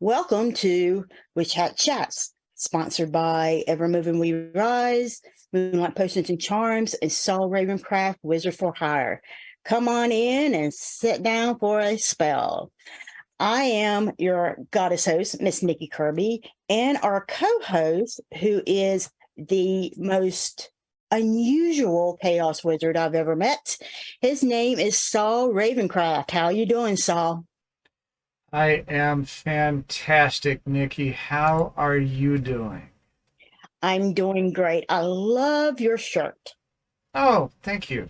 Welcome to Witch Hat Chats, sponsored by Evermoving We Rise, Moonlight Potions and Charms, and Saul Ravencraft, Wizard for Hire. Come on in and sit down for a spell. I am your goddess host, Miss Nikki Kirby, and our co-host, who is the most unusual chaos wizard I've ever met. His name is Saul Ravencraft. How are you doing, Saul? I am fantastic, Nikki. How are you doing? I'm doing great. I love your shirt. Oh, thank you.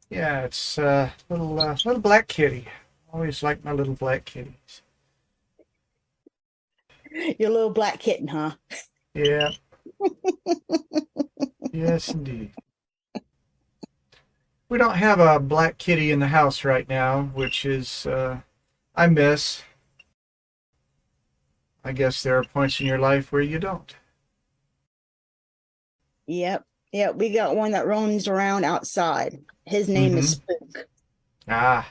Yeah, it's a little black kitty. Always like my little black kitties. Your little black kitten, huh? Yeah, yes, indeed. We don't have a black kitty in the house right now, which is I miss. I guess there are points in your life where you don't. Yep. Yep. We got one that roams around outside. His name is Mm-hmm. Spook. Ah,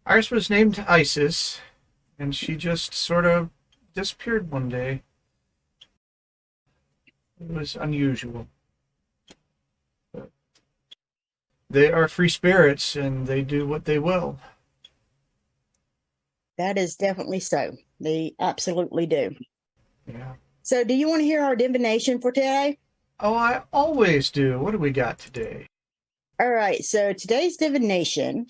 ours was named Isis, and she just sort of disappeared one day. It was unusual. But they are free spirits, and they do what they will. That is definitely so. They absolutely do. Yeah. So, do you want to hear our divination for today? Oh, I always do. What do we got today? All right. So, today's divination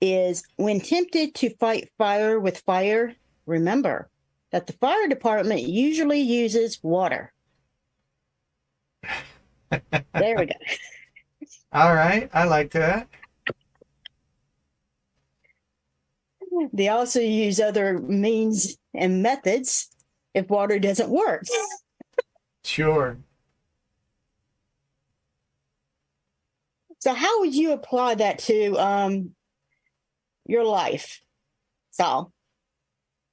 is when tempted to fight fire with fire, remember that the fire department usually uses water. There we go. All right, I like that. They also use other means and methods if water doesn't work. Sure. So, how would you apply that to your life, Saul?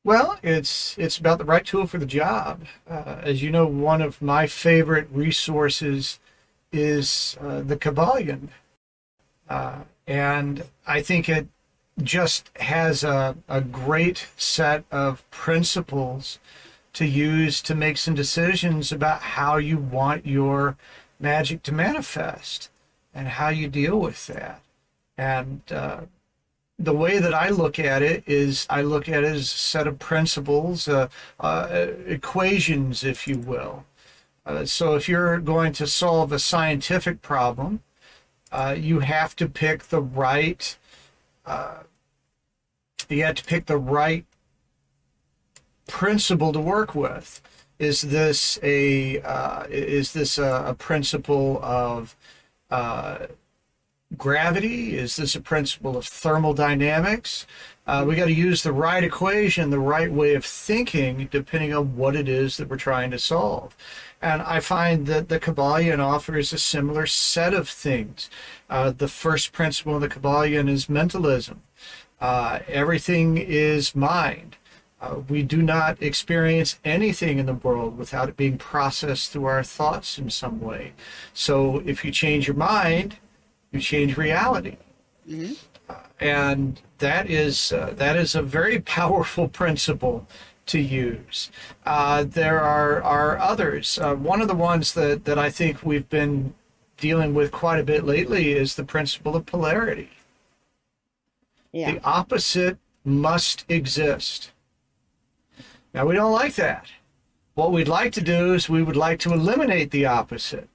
Well, it's about the right tool for the job. As you know, one of my favorite resources is the Kabbalion, and I think it just has a great set of principles to use to make some decisions about how you want your magic to manifest and how you deal with that. And the way that I look at it is I look at it as a set of principles, equations, if you will. So if you're going to solve a scientific problem, you have to pick the right principle to work with. Is this a principle of gravity? Is this a principle of thermodynamics? We got to use the right equation, the right way of thinking, depending on what it is that we're trying to solve. And I find that the Kabbalion offers a similar set of things. The first principle of the Kabbalion is mentalism. Everything is mind. We do not experience anything in the world without it being processed through our thoughts in some way. So if you change your mind, you change reality. Mm-hmm. And that is a very powerful principle to use. There are others. One of the ones that I think we've been dealing with quite a bit lately is the principle of polarity. Yeah. The opposite must exist. Now, we don't like that. What we'd like to do is we would like to eliminate the opposite.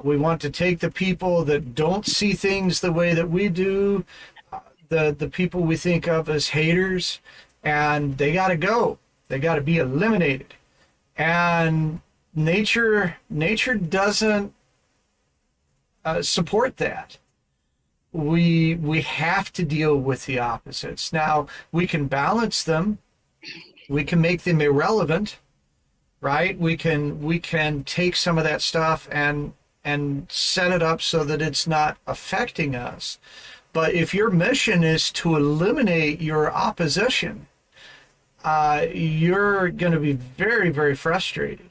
We want to take the people that don't see things the way that we do, the people we think of as haters, and they got to go. They got to be eliminated. And nature doesn't support that. We have to deal with the opposites. Now, we can balance them. We can make them irrelevant, right? We can take some of that stuff and set it up so that it's not affecting us. But if your mission is to eliminate your opposition, you're going to be very, very frustrated.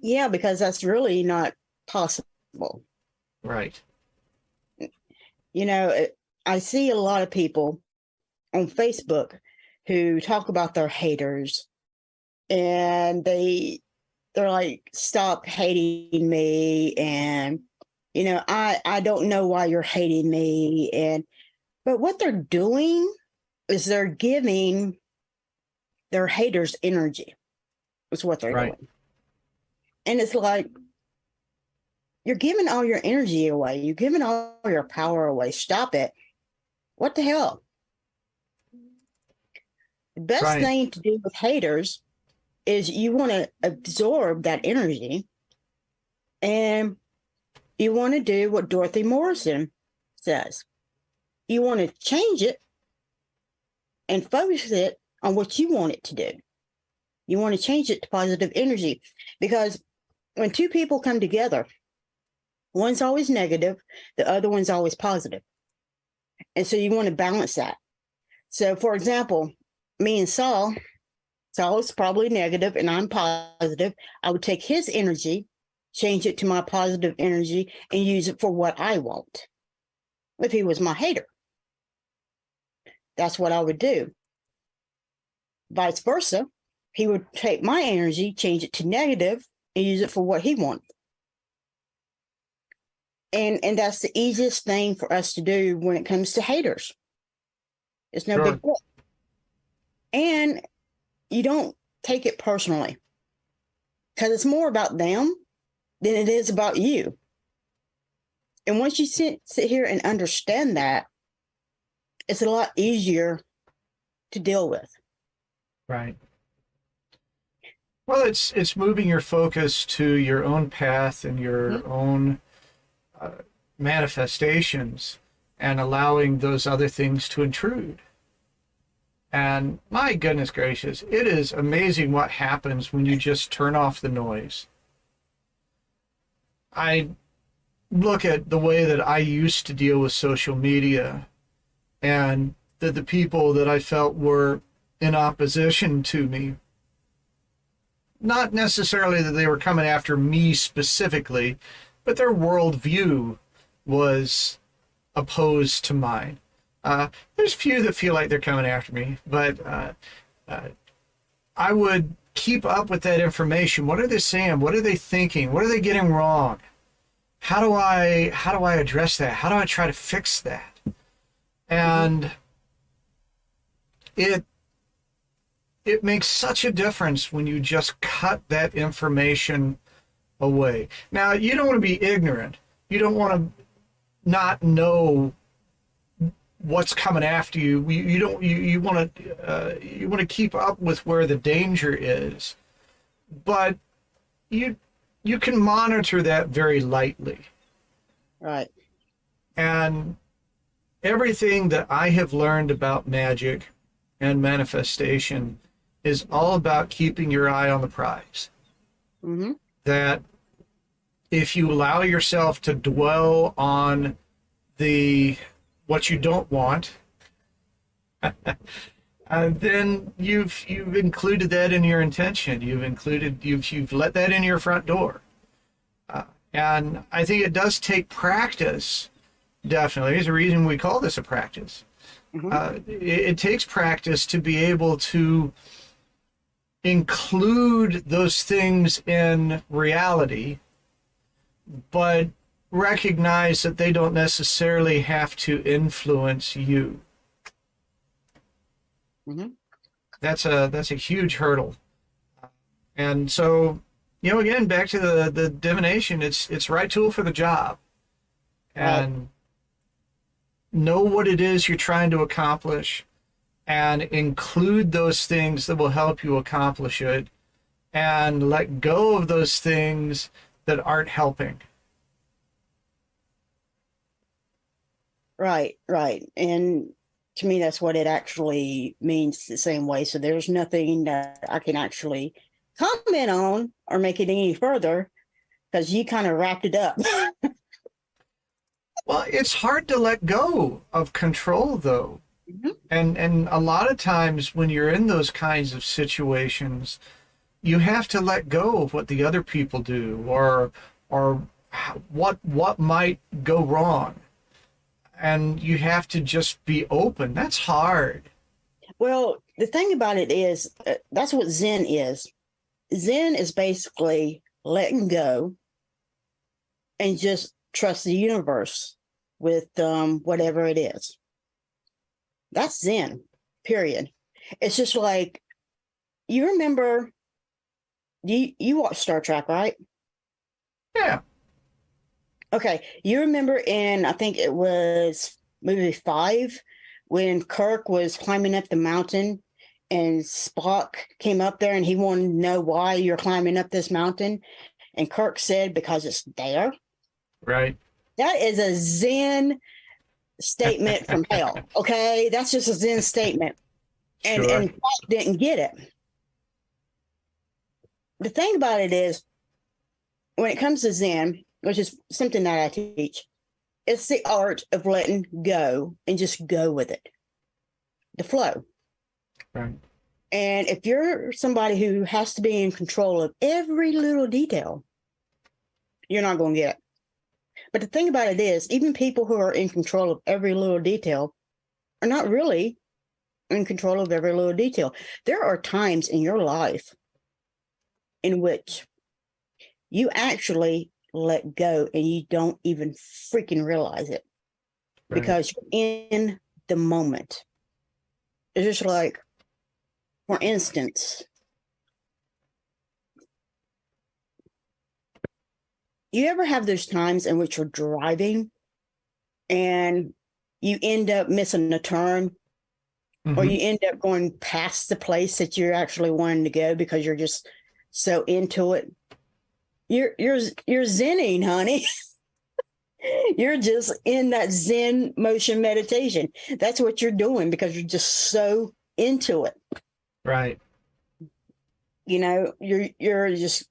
Yeah, because that's really not possible. Right. You know, I see a lot of people on Facebook who talk about their haters, and they're like, stop hating me, and I don't know why you're hating me, but what they're doing is they're giving their haters energy. Is what they're doing. And it's like, you're giving all your energy away. You're giving all your power away. Stop it. What the hell? The best thing to do with haters is you want to absorb that energy, and you want to do what Dorothy Morrison says. You want to change it and focus it on what you want it to do. You want to change it to positive energy, because when two people come together, one's always negative, the other one's always positive. And so you want to balance that. So, for example, me and Saul is probably negative and I'm positive. I would take his energy, change it to my positive energy, and use it for what I want. If he was my hater, that's what I would do. Vice versa, he would take my energy, change it to negative, and use it for what he wanted. And that's the easiest thing for us to do when it comes to haters. It's no big deal. And you don't take it personally, because it's more about them than it is about you. And once you sit here and understand that, it's a lot easier to deal with. Right. Well, it's moving your focus to your own path and your own manifestations, and allowing those other things to intrude. And my goodness gracious, it is amazing what happens when you just turn off the noise. I look at the way that I used to deal with social media, and the people that I felt were in opposition to me. Not necessarily that they were coming after me specifically, but their worldview was opposed to mine. There's few that feel like they're coming after me, but I would keep up with that information. What are they saying? What are they thinking? What are they getting wrong? How do I address that? How do I try to fix that? And it makes such a difference when you just cut that information away. Now, you don't want to be ignorant. You don't want to not know what's coming after you. You want to keep up with where the danger is, but you can monitor that very lightly. Right. And everything that I have learned about magic and manifestation is all about keeping your eye on the prize. Mm-hmm. That if you allow yourself to dwell on what you don't want, then you've included that in your intention. You've let that in your front door. And I think it does take practice. Definitely, there's a reason we call this a practice. Mm-hmm. It takes practice to be able to include those things in reality, but recognize that they don't necessarily have to influence you. Mm-hmm. That's a huge hurdle. And so, again, back to the divination, it's the right tool for the job. And know what it is you're trying to accomplish, and include those things that will help you accomplish it, and let go of those things that aren't helping. Right. And to me, that's what it actually means the same way. So there's nothing that I can actually comment on or make it any further, because you kind of wrapped it up. Well, it's hard to let go of control, though. Mm-hmm. And a lot of times when you're in those kinds of situations, you have to let go of what the other people do, or what might go wrong. And you have to just be open. That's hard. Well, the thing about it is, that's what Zen is. Zen is basically letting go and just trust the universe with whatever it is. That's Zen, period. It's just like, you remember, you watch Star Trek, right? Yeah. Okay. You remember in, I think it was movie 5, when Kirk was climbing up the mountain and Spock came up there and he wanted to know why you're climbing up this mountain. And Kirk said, because it's there. Right. That is a Zen statement from hell. Okay. That's just a Zen statement. And Sure. and Spock didn't get it. The thing about it is, when it comes to Zen, which is something that I teach, it's the art of letting go and just go with it. The flow. Right. And if you're somebody who has to be in control of every little detail, you're not going to get it. But the thing about it is, even people who are in control of every little detail are not really in control of every little detail. There are times in your life in which you actually let go and you don't even freaking realize it, Right. because you're in the moment. It's just like, for instance, you ever have those times in which you're driving and you end up missing a turn, or you end up going past the place that you're actually wanting to go because you're just so into it? You're zenning, honey. You're just in that Zen motion meditation. That's what you're doing because you're just so into it. Right. You know, you're just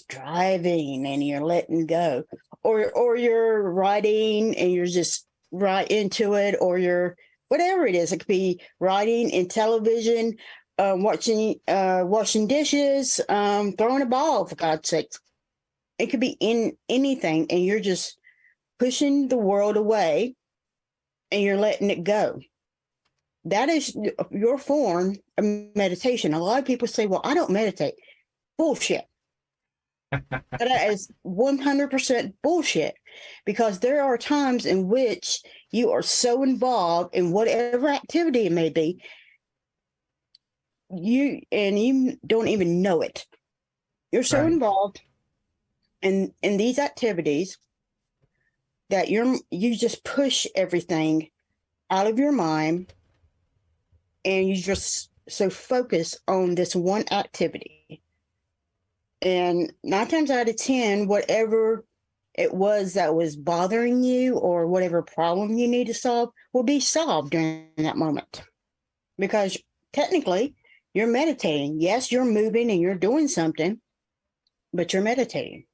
driving and you're letting go, or you're writing and you're just right into it, or you're whatever it is. It could be writing in television, washing dishes, throwing a ball, for God's sake. It could be in anything, and you're just pushing the world away and you're letting it go. That is your form of meditation. A lot of people say, well, I don't meditate. Bullshit. That is 100% bullshit, because there are times in which you are so involved in whatever activity it may be, you don't even know it. You're so Right. involved in these activities that you just push everything out of your mind, and you just so focus on this one activity. And 9 times out of 10, whatever it was that was bothering you, or whatever problem you need to solve, will be solved during that moment. Because technically, you're meditating. Yes, you're moving and you're doing something, but you're meditating.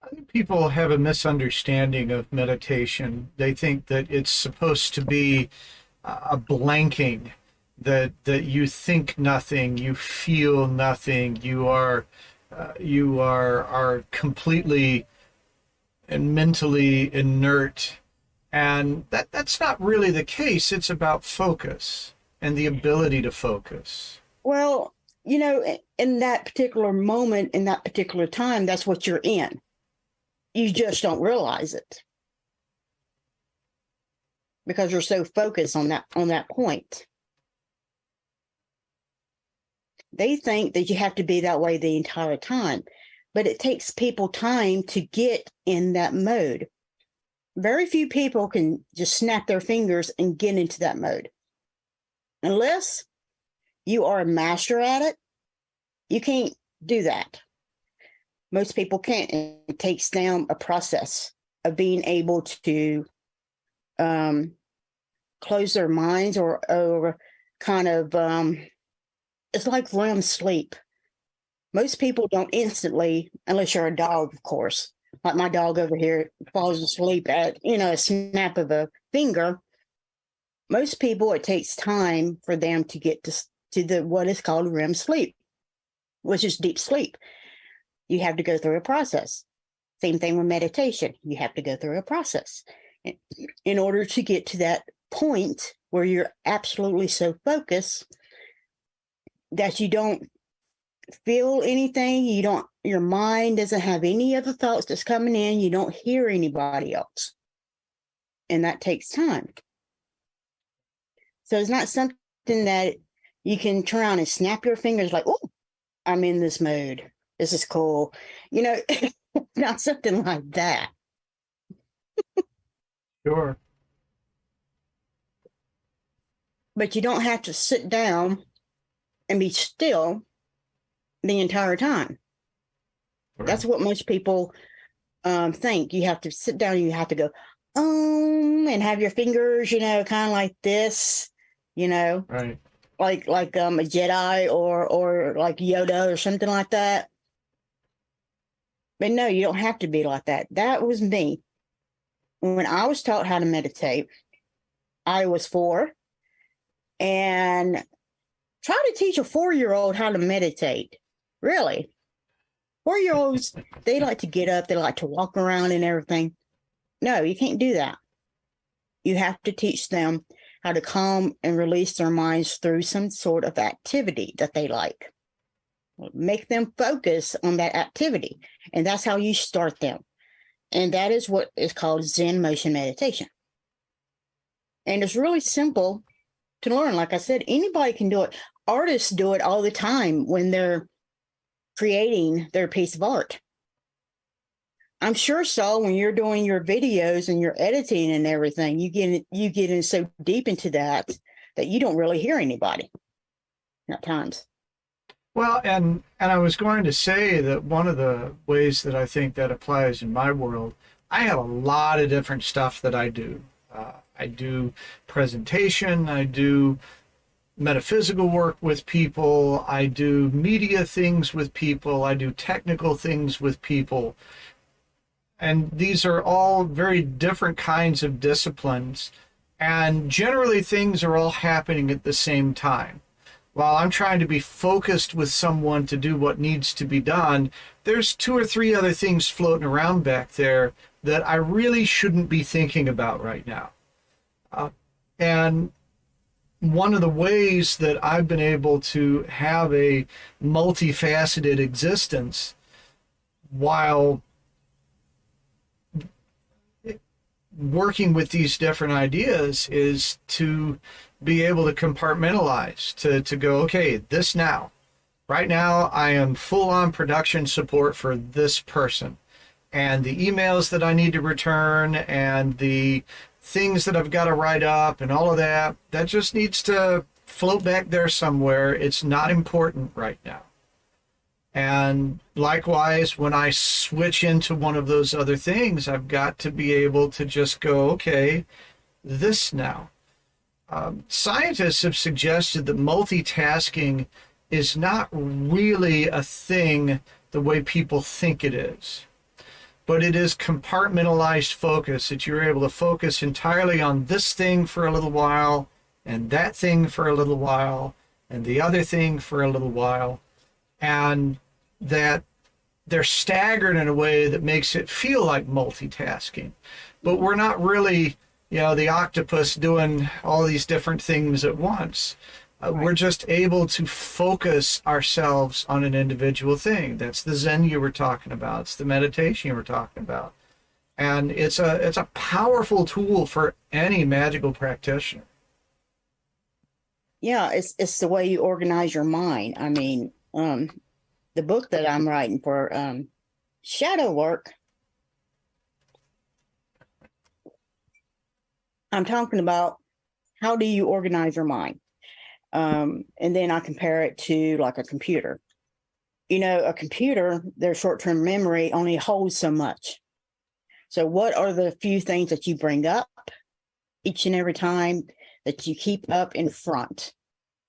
I think people have a misunderstanding of meditation. They think that it's supposed to be a blanking, that you think nothing, you feel nothing, you are completely and mentally inert, and that's not really the case. It's about focus and the ability to focus. Well, you know, in that particular moment, in that particular time, that's what you're in. You just don't realize it because you're so focused on that point. They think that you have to be that way the entire time, but it takes people time to get in that mode. Very few people can just snap their fingers and get into that mode. Unless you are a master at it, you can't do that. Most people can't. It takes them a process of being able to close their minds, or kind of, it's like REM sleep. Most people don't instantly, unless you're a dog, of course. Like my dog over here falls asleep at, a snap of a finger. Most people, it takes time for them to get to the what is called REM sleep, which is deep sleep. You have to go through a process. Same thing with meditation. You have to go through a process in order to get to point where you're absolutely so focused that you don't feel anything. Your mind doesn't have any other thoughts that's coming in. You don't hear anybody else. And that takes time. So it's not something that you can turn around and snap your fingers like, oh, I'm in this mode. This is cool. Not something like that. Sure. But you don't have to sit down and be still the entire time. Right. That's what most people think. You have to sit down and you have to go, and have your fingers, kind of like this, Right. like a Jedi or like Yoda or something like that. But no, you don't have to be like that. That was me. When I was taught how to meditate, I was 4, and try to teach a 4-year-old how to meditate. Really? 4-year-olds, they like to get up, they like to walk around and everything. No, you can't do that. You have to teach them how to calm and release their minds through some sort of activity that they like. Make them focus on that activity. And that's how you start them. And that is what is called Zen motion meditation. And it's really simple to learn. Like I said, anybody can do it. Artists do it all the time when they're creating their piece of art. I'm sure, Saul, when you're doing your videos and your editing and everything, you get in so deep into that you don't really hear anybody at times. Well, and I was going to say that one of the ways that I think that applies in my world, I have a lot of different stuff that I do. I do presentation, I do metaphysical work with people, I do media things with people, I do technical things with people. And these are all very different kinds of disciplines. And generally things are all happening at the same time. While I'm trying to be focused with someone to do what needs to be done, there's 2 or 3 other things floating around back there that I really shouldn't be thinking about right now. And one of the ways that I've been able to have a multifaceted existence while working with these different ideas is to be able to compartmentalize, to go, okay, this now. Right now, I am full on production support for this person. And the emails that I need to return and the things that I've got to write up and all of that, that just needs to float back there somewhere. It's not important right now. And likewise, when I switch into one of those other things, I've got to be able to just go, okay, this now. Scientists have suggested that multitasking is not really a thing the way people think it is. But it is compartmentalized focus, that you're able to focus entirely on this thing for a little while, and that thing for a little while, and the other thing for a little while. And that they're staggered in a way that makes it feel like multitasking. But we're not really, the octopus doing all these different things at once. Right. We're just able to focus ourselves on an individual thing. That's the Zen you were talking about. It's the meditation you were talking about. And it's a powerful tool for any magical practitioner. Yeah, it's the way you organize your mind. I mean, the book that I'm writing for shadow work, I'm talking about how do you organize your mind? And then I compare it to like a computer. A computer, their short-term memory only holds so much. So what are the few things that you bring up each and every time that you keep up in front?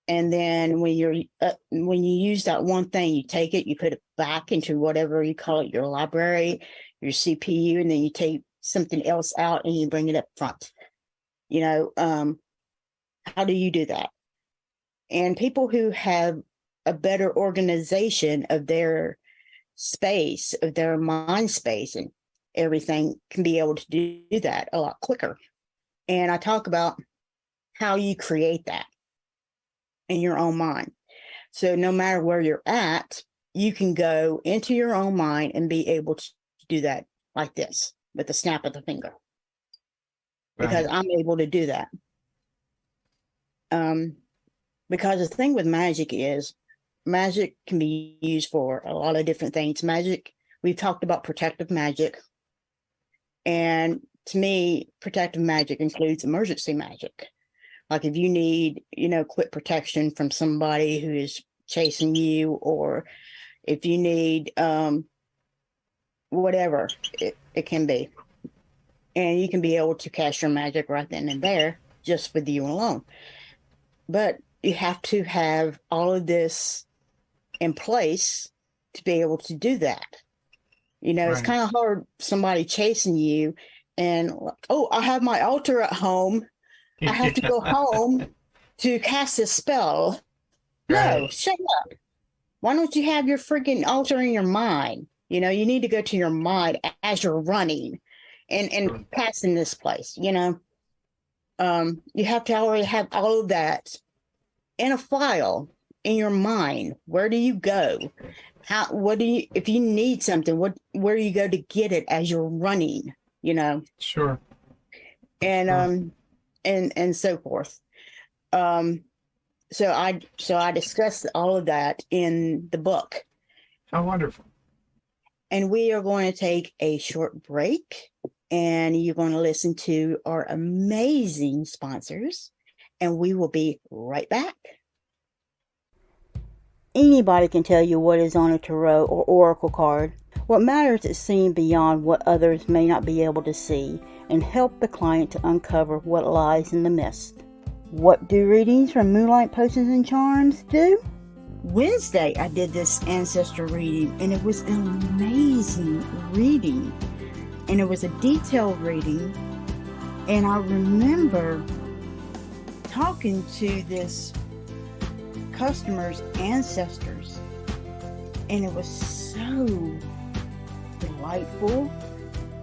And then when you use that one thing, you take it, you put it back into whatever you call it, your library, your CPU, and then you take something else out and you bring it up front. How do you do that? And people who have a better organization of their space, of their mind space and everything, can be able to do that a lot quicker. And I talk about how you create that in your own mind. So no matter where you're at, you can go into your own mind and be able to do that like this with the snap of the finger. Because I'm able to do that. Because the thing with magic is, magic can be used for a lot of different things. Magic, we've talked about protective magic. And to me, protective magic includes emergency magic. Like if you need, quick protection from somebody who is chasing you, or if you need whatever it can be. And you can be able to cast your magic right then and there, just with you alone. But you have to have all of this in place to be able to do that. It's kind of hard, somebody chasing you and, oh, I have my altar at home. I have to go home to cast this spell. No, shut up. Why don't you have your freaking altar in your mind? You need to go to your mind as you're running and passing this place, You have to already have all of that in a file in your mind. Where do you go? If you need something, where do you go to get it as you're running, Sure. And so forth. So I discussed all of that in the book. How wonderful. And we are going to take a short break, and you're going to listen to our amazing sponsors, and we will be right back. Anybody can tell you what is on a tarot or oracle card. What matters is seeing beyond what others may not be able to see and help the client to uncover what lies in the mist. What do readings from Moonlight Potions and Charms do? Wednesday, I did this ancestor reading, and it was an amazing reading. And it was a detailed reading. And I remember talking to this customer's ancestors, and it was so delightful.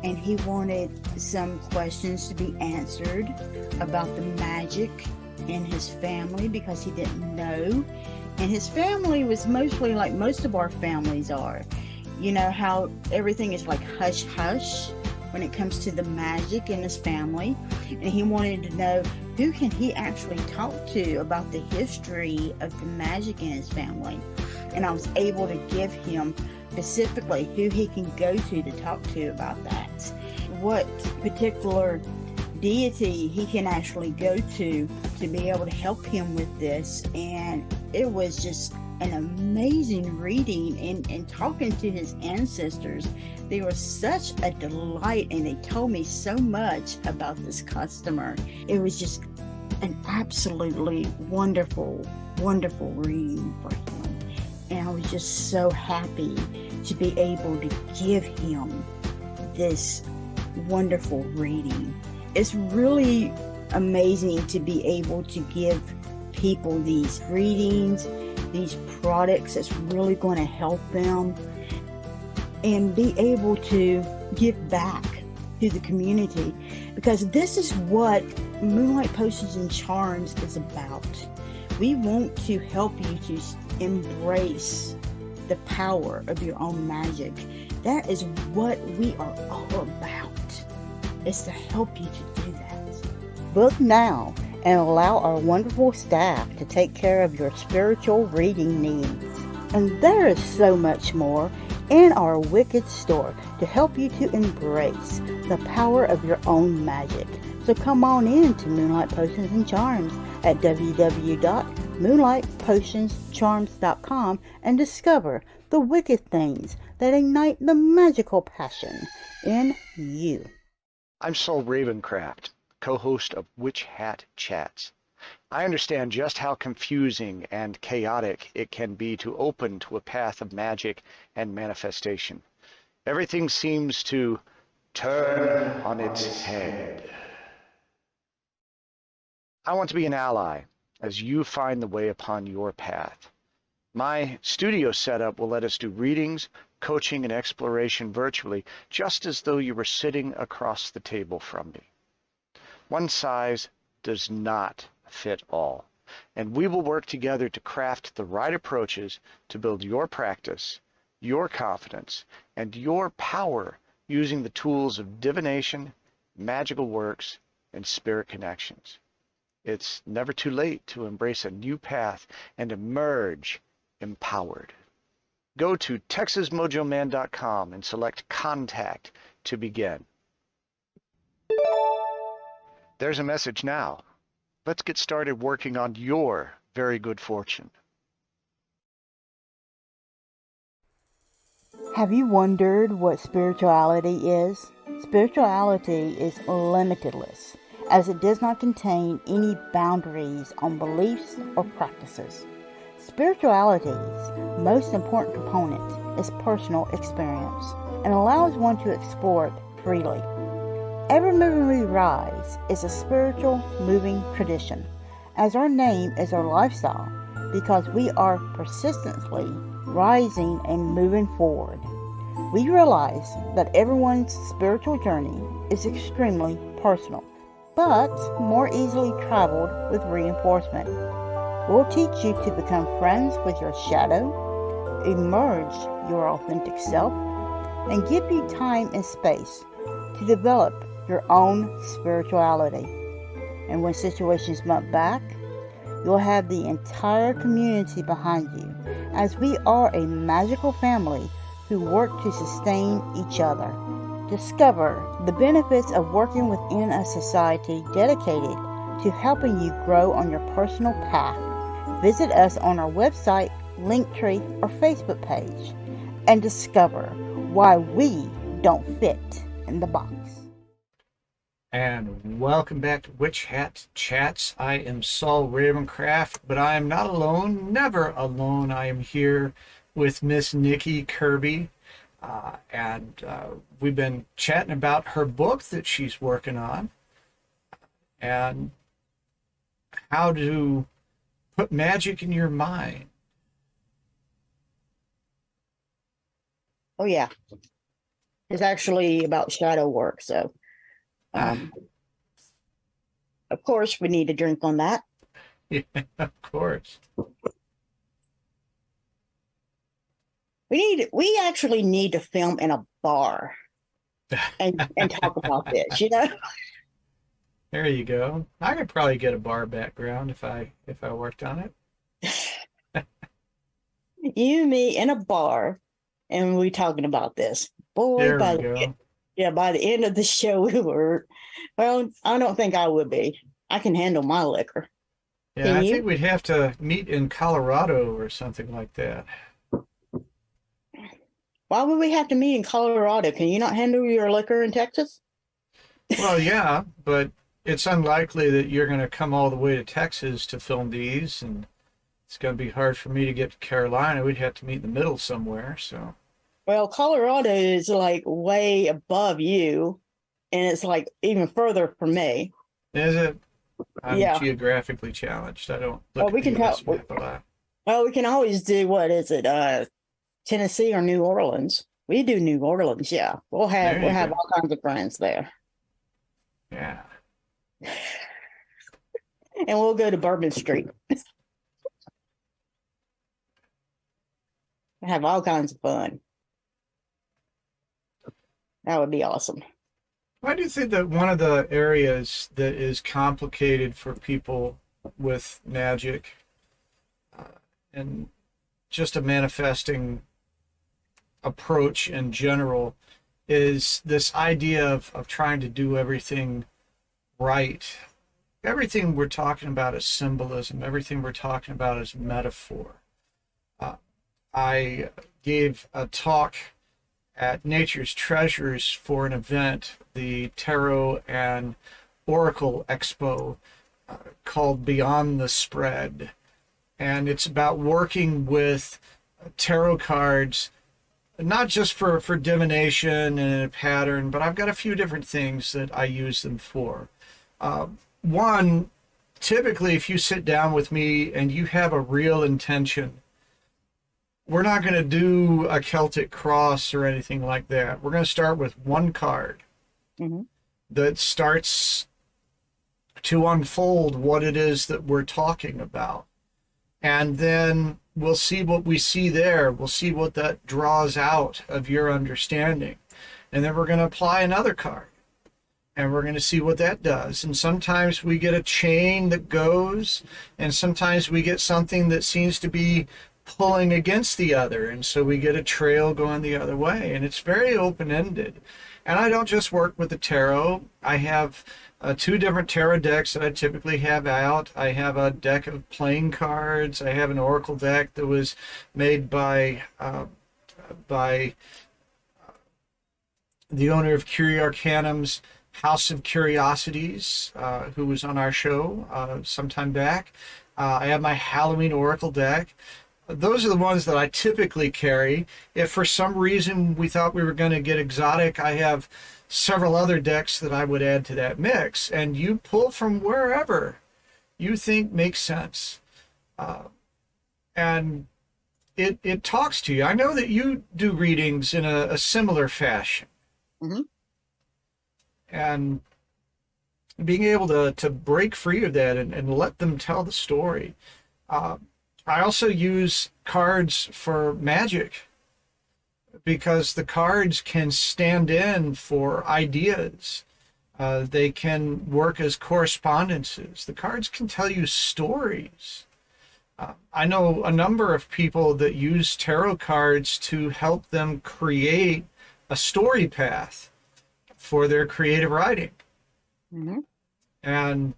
And he wanted some questions to be answered about the magic in his family, because he didn't know. And his family was mostly like most of our families are. How everything is like hush hush when it comes to the magic in his family. And he wanted to know, who can he actually talk to about the history of the magic in his family? And I was able to give him specifically who he can go to talk to about that. What particular deity he can actually go to be able to help him with this. And it was just an amazing reading, and talking to his ancestors. They were such a delight, and they told me so much about this customer. It was just an absolutely wonderful, wonderful reading for him. And I was just so happy to be able to give him this wonderful reading. It's really amazing to be able to give people these readings, these products that's really going to help them, and be able to give back to the community, because this is what Moonlight Potions and Charms is about. We want to help you to embrace the power of your own magic. That is what we are all about. It's to help you to do that. Book now and allow our wonderful staff to take care of your spiritual reading needs. And there is so much more in our Wicked store to help you to embrace the power of your own magic. So come on in to Moonlight Potions and Charms at www.moonlightpotionscharms.com and discover the wicked things that ignite the magical passion in you. I'm Saul Ravencraft, co-host of Witch Hat Chats. I understand just how confusing and chaotic it can be to open to a path of magic and manifestation. Everything seems to turn on its head. I want to be an ally as you find the way upon your path. My studio setup will let us do readings, coaching, and exploration virtually, just as though you were sitting across the table from me. One size does not fit all. And we will work together to craft the right approaches to build your practice, your confidence, and your power using the tools of divination, magical works, and spirit connections. It's never too late to embrace a new path and emerge empowered. Go to TexasMojoMan.com and select Contact to begin. There's a message now. Let's get started working on your very good fortune. Have you wondered what spirituality is? Spirituality is limitless, as it does not contain any boundaries on beliefs or practices. Spirituality's most important component is personal experience and allows one to explore it freely. Evermoving We Rise is a spiritual moving tradition, as our name is our lifestyle, because we are persistently rising and moving forward. We realize that everyone's spiritual journey is extremely personal, but more easily traveled with reinforcement. We'll teach you to become friends with your shadow, emerge your authentic self, and give you time and space to develop your own spirituality. And when situations bump back, you'll have the entire community behind you, as we are a magical family who work to sustain each other. Discover the benefits of working within a society dedicated to helping you grow on your personal path. Visit us on our website, Linktree, or Facebook page and discover why we don't fit in the box. And welcome back to Witch Hat Chats. I am Saul Ravencraft, but I am not alone, never alone. I am here with Miss Nikki Kirby, and we've been chatting about her book that she's working on and how to put magic in your mind. Oh, yeah. It's actually about shadow work, so... of course, we need a drink on that. Yeah, of course. We actually need to film in a bar and talk about this, you know? There you go. I could probably get a bar background if I worked on it. You, me, in a bar, and we talking about this. Boy, There we go. by the end of the show, we were, well, I don't think I would be. I can handle my liquor. Yeah, Can I you? think we'd have to meet in Colorado or something like that. Why would we have to meet in Colorado? Can you not handle your liquor in Texas? Well, yeah, but it's unlikely that you're going to come all the way to Texas to film these, and it's going to be hard for me to get to Carolina. We'd have to meet in the middle somewhere, so. Well, Colorado is like way above you, and it's like even further from me. Is it? I'm Yeah. geographically challenged. I don't Well, look we at the can US tell- map a lot. Well, we can always do, what is it, Tennessee or New Orleans? We do New Orleans, yeah. We'll There have you have go. all kinds of friends there. Yeah. And we'll go to Bourbon Street. Have all kinds of fun. That would be awesome. I do think that one of the areas that is complicated for people with magic and just a manifesting approach in general is this idea of trying to do everything right. Everything we're talking about is symbolism. Everything we're talking about is metaphor. I gave a talk at Nature's Treasures for an event, the Tarot and Oracle Expo, called Beyond the Spread. And it's about working with tarot cards, not just for divination and a pattern, but I've got a few different things that I use them for. One, typically if you sit down with me and you have a real intention, we're not going to do a Celtic cross or anything like that. We're going to start with one card Mm-hmm. that starts to unfold what it is that we're talking about. And then we'll see what we see there. We'll see what that draws out of your understanding. And then we're going to apply another card. And we're going to see what that does. And sometimes we get a chain that goes, and sometimes we get something that seems to be pulling against the other. And so we get a trail going the other way. And it's very open-ended. And I don't just work with the tarot. I have 2 different tarot decks that I typically have out. I have a deck of playing cards. I have an oracle deck that was made by the owner of Curia Arcanum's House of Curiosities, who was on our show sometime back. I have my Halloween oracle deck. Those are the ones that I typically carry. If for some reason we thought we were going to get exotic, I have several other decks that I would add to that mix. And you pull from wherever you think makes sense. And it talks to you. I know that you do readings in a similar fashion. Mm-hmm. And being able to break free of that and let them tell the story. I also use cards for magic because the cards can stand in for ideas. They can work as correspondences. The cards can tell you stories. I know a number of people that use tarot cards to help them create a story path for their creative writing. Mm-hmm. And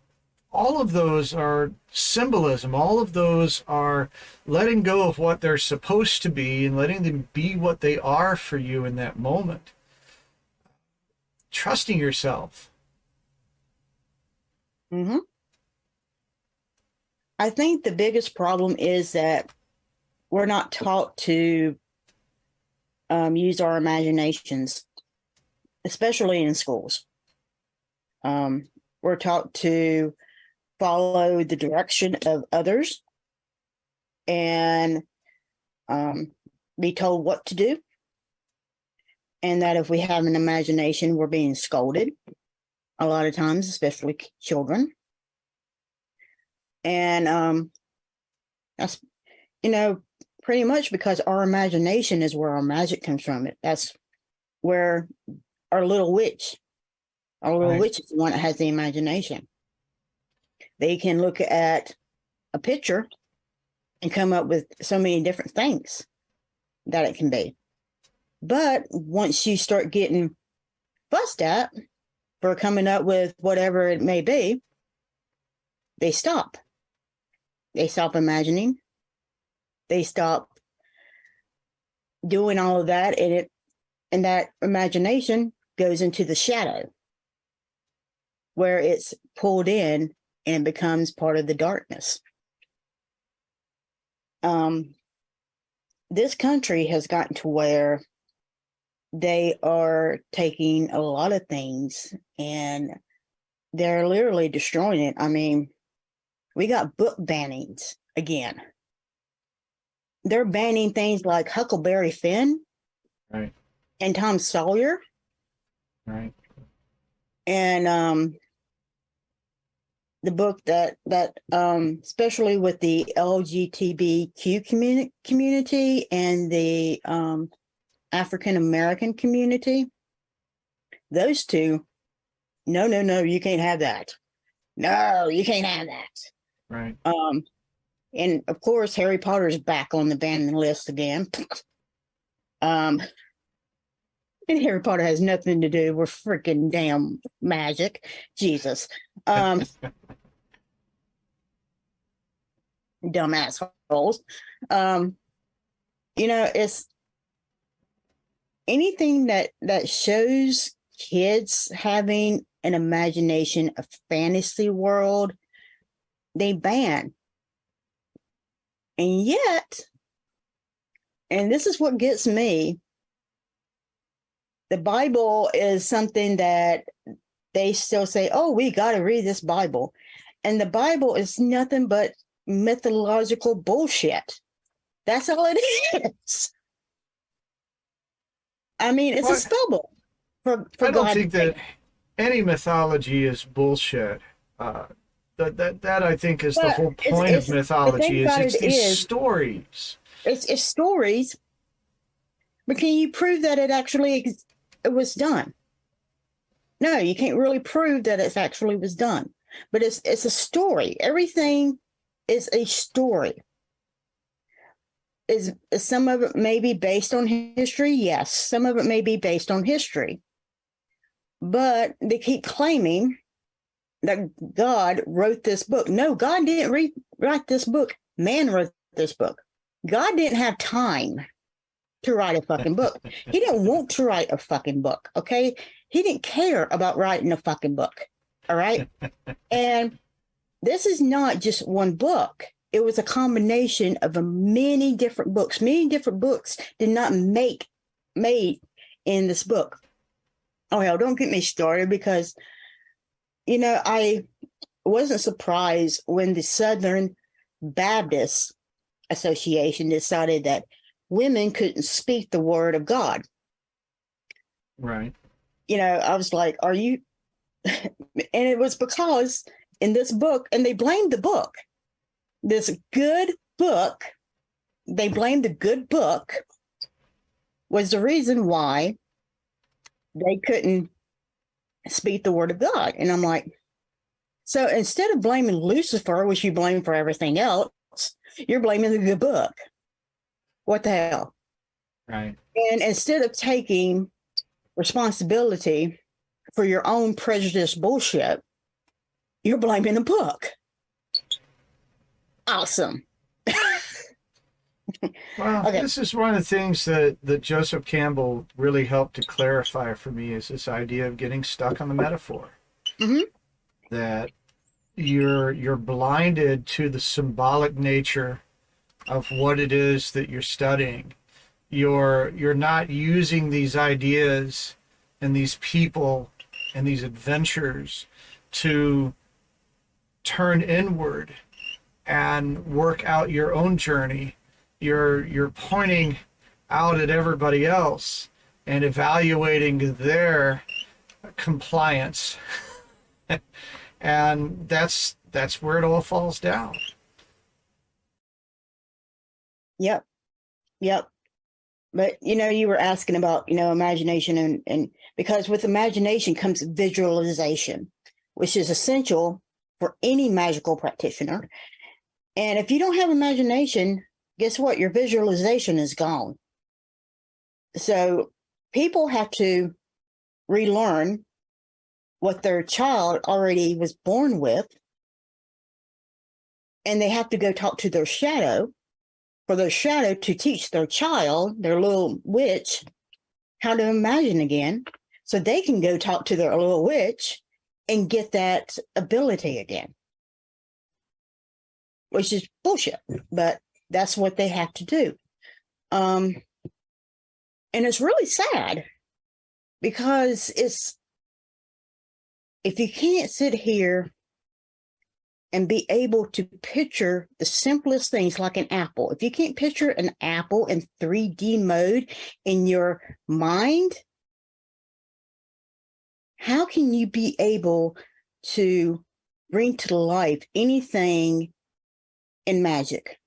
all of those are symbolism. All of those are letting go of what they're supposed to be and letting them be what they are for you in that moment. Trusting yourself. Mm-hmm. I think the biggest problem is that we're not taught to use our imaginations, especially in schools. We're taught to follow the direction of others and be told what to do. And that if we have an imagination, we're being scolded a lot of times, especially children. And that's, pretty much because our imagination is where our magic comes from. That's where our little witch is the one that has the imagination. They can look at a picture and come up with so many different things that it can be. But once you start getting fussed at for coming up with whatever it may be, they stop. They stop imagining. They stop doing all of that, and that imagination goes into the shadow, where it's pulled in and becomes part of the darkness. This country has gotten to where they are taking a lot of things and they're literally destroying it. I mean, we got book bannings again. They're banning things like Huckleberry Finn, right, and Tom Sawyer, right, and the book that especially with the LGBTQ community and the African American community, those two, no, you can't have that. No, you can't have that. right. And of course, Harry Potter's back on the banning list again. And Harry Potter has nothing to do with freaking damn magic. Jesus. Dumb assholes. It's anything that shows kids having an imagination, a fantasy world, they ban. And yet, and this is what gets me, the Bible is something that they still say, oh, we got to read this Bible. And the Bible is nothing but mythological bullshit. That's all it is. I mean, it's a spell book. I don't think that any mythology is bullshit. That I think is the But whole point of the thing mythology, is about it's it these is, stories. it's stories, but can you prove that it was done? No, you can't really prove that it actually was done. But it's a story. Everything is a story. Is some of it may be based on history? Yes, some of it may be based on history. But they keep claiming that God wrote this book. No, God didn't write this book. Man wrote this book. God didn't have time to write a fucking book. He didn't want to write a fucking book, okay? He didn't care about writing a fucking book, all right? And this is not just one book. It was a combination of many different books. Many different books did not made in this book. Oh, hell, don't get me started, because, you know, I wasn't surprised when the Southern Baptist Association decided that women couldn't speak the word of God. Right. You know, I was like, are you? And it was because in this book, and they blamed the book, this good book, they blamed the good book was the reason why they couldn't speak the word of God. And I'm like, so instead of blaming Lucifer, which you blame for everything else, you're blaming the good book. What the hell? Right. And instead of taking responsibility for your own prejudice bullshit, you're blaming the book. Awesome. Well, Okay. this is one of the things that Joseph Campbell really helped to clarify for me, is this idea of getting stuck on the metaphor. Mm-hmm. That you're blinded to the symbolic nature of what it is that you're studying. You're not using these ideas and these people and these adventures to turn inward and work out your own journey. You're pointing out at everybody else and evaluating their compliance. And that's where it all falls down. Yep. But, you know, you were asking about, you know, imagination, and because with imagination comes visualization, which is essential for any magical practitioner. And if you don't have imagination, guess what? Your visualization is gone. So people have to relearn what their child already was born with. And they have to go talk to their shadow, for their shadow to teach their child, their little witch, how to imagine again, so they can go talk to their little witch and get that ability again. Which is bullshit, but that's what they have to do. And it's really sad, because if you can't sit here and be able to picture the simplest things like an apple, if you can't picture an apple in 3D mode in your mind, how can you be able to bring to life anything in magic?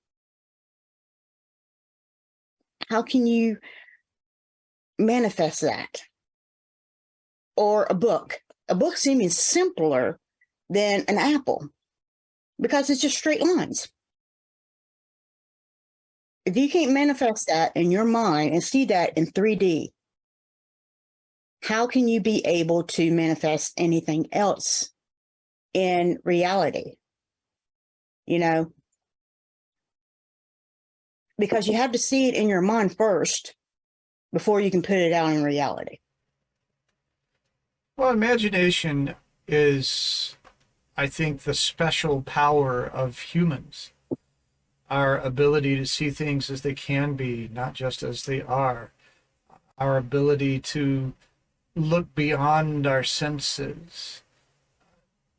How can you manifest that? Or a book. A book's even simpler than an apple, because it's just straight lines. If you can't manifest that in your mind and see that in 3D, how can you be able to manifest anything else in reality? You know, because you have to see it in your mind first before you can put it out in reality. Well, imagination is, I think, the special power of humans. Our ability to see things as they can be, not just as they are. Our ability to look beyond our senses.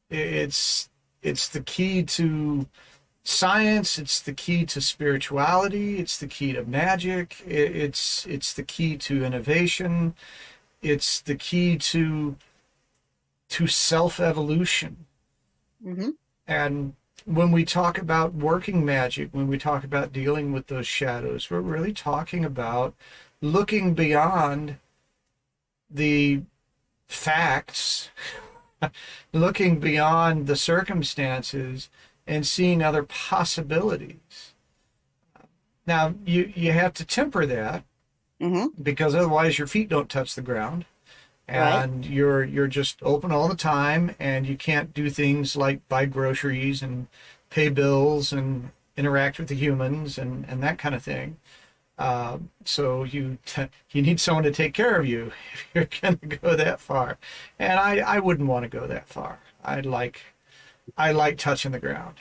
It's the key to science. It's the key to spirituality. It's the key to magic. It's the key to innovation. It's the key to self-evolution. Mm-hmm. And when we talk about working magic, when we talk about dealing with those shadows, we're really talking about looking beyond the facts, looking beyond the circumstances, and seeing other possibilities. Now, you have to temper that, Mm-hmm. because otherwise your feet don't touch the ground, and you're just open all the time, and you can't do things like buy groceries and pay bills and interact with the humans and that kind of thing. So you need someone to take care of you if you're going to go that far. And I wouldn't want to go that far. I like touching the ground.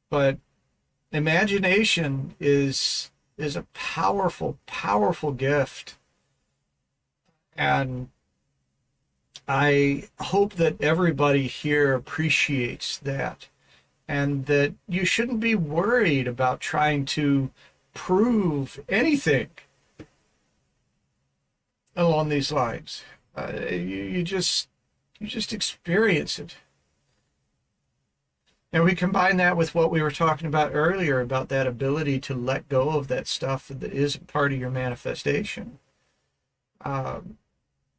But imagination is a powerful, powerful gift. And I hope that everybody here appreciates that, and that you shouldn't be worried about trying to prove anything along these lines. You just experience it. And we combine that with what we were talking about earlier, about that ability to let go of that stuff that isn't part of your manifestation.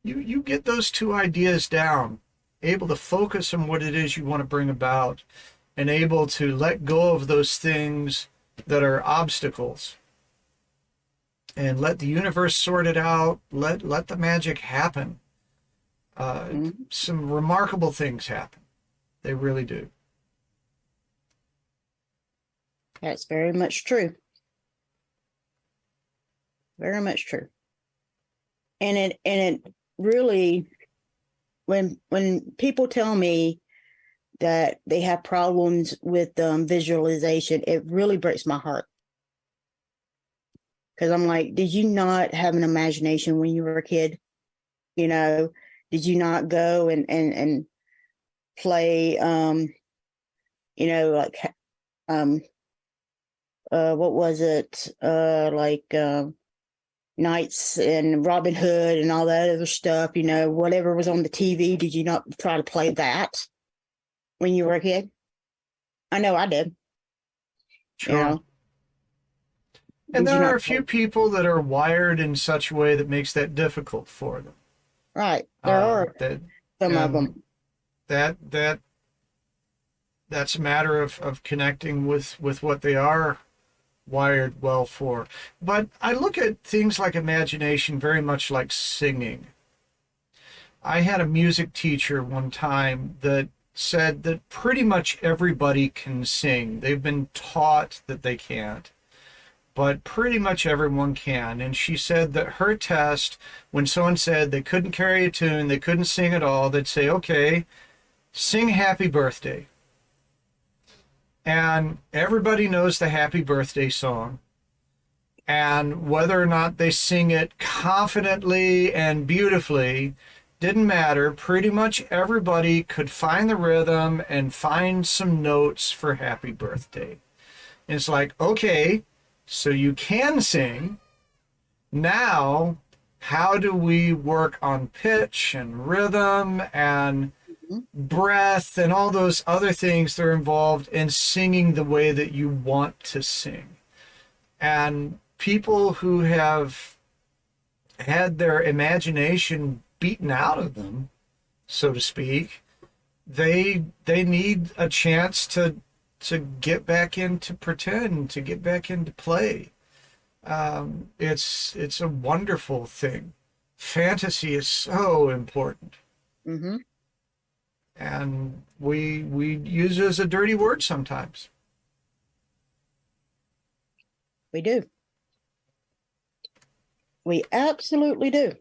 You get those two ideas down, able to focus on what it is you want to bring about, and able to let go of those things that are obstacles, and let the universe sort it out, let the magic happen. Some remarkable things happen. They really do. That's very much true. Very much true. And it really, when people tell me that they have problems with visualization, it really breaks my heart. Because I'm like, did you not have an imagination when you were a kid? You know, did you not go and play, you know, like, what was it? Knights and Robin Hood and all that other stuff, you know, whatever was on the TV. Did you not try to play that when you were a kid? I know I did. Sure. You know? And Did you there are not a few play- people that are wired in such a way that makes that difficult for them. Right. There are some of them. That's a matter of connecting with what they are wired well for. But I look at things like imagination very much like singing. I had a music teacher one time that said that pretty much everybody can sing. They've been taught that they can't, but pretty much everyone can. And she said that her test, when someone said they couldn't carry a tune, they couldn't sing at all, they'd say, okay, sing Happy Birthday. And everybody knows the Happy Birthday song. And whether or not they sing it confidently and beautifully didn't matter. Pretty much everybody could find the rhythm and find some notes for Happy Birthday. And it's like, okay, so you can sing. Now, how do we work on pitch and rhythm and breath and all those other things that are involved in singing the way that you want to sing? And people who have had their imagination beaten out of them, so to speak, they need a chance to get back into pretend, to get back into play. It's a wonderful thing. Fantasy is so important. Mm-hmm. And we use it as a dirty word sometimes. We do. We absolutely do.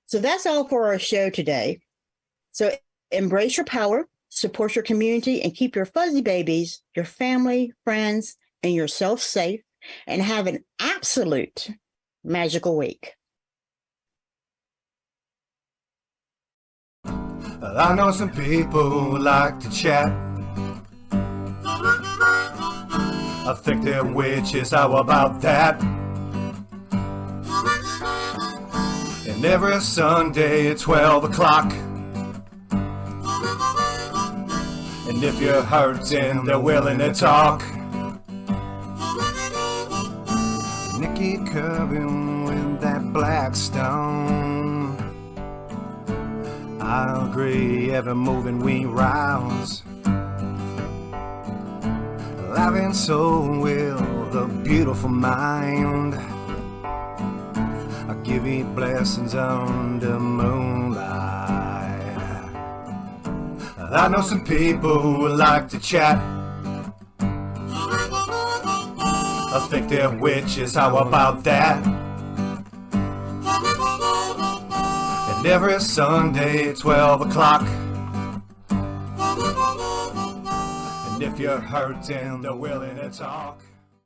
So that's all for our show today. So embrace your power, support your community, and keep your fuzzy babies, your family, friends, and yourself safe, and have an absolute magical week. I know some people who like to chat. I think they're witches, how about that? And every Sunday at 12 o'clock, And if you're hurting, they're willing to talk. Nikki curving with that black stone. I agree, ever moving we rise. Laughing so with a beautiful mind. I give you blessings under moonlight. I know some people who like to chat. I think they're witches, how about that? And every Sunday at 12 o'clock. And if you're hurting, they're willing to talk.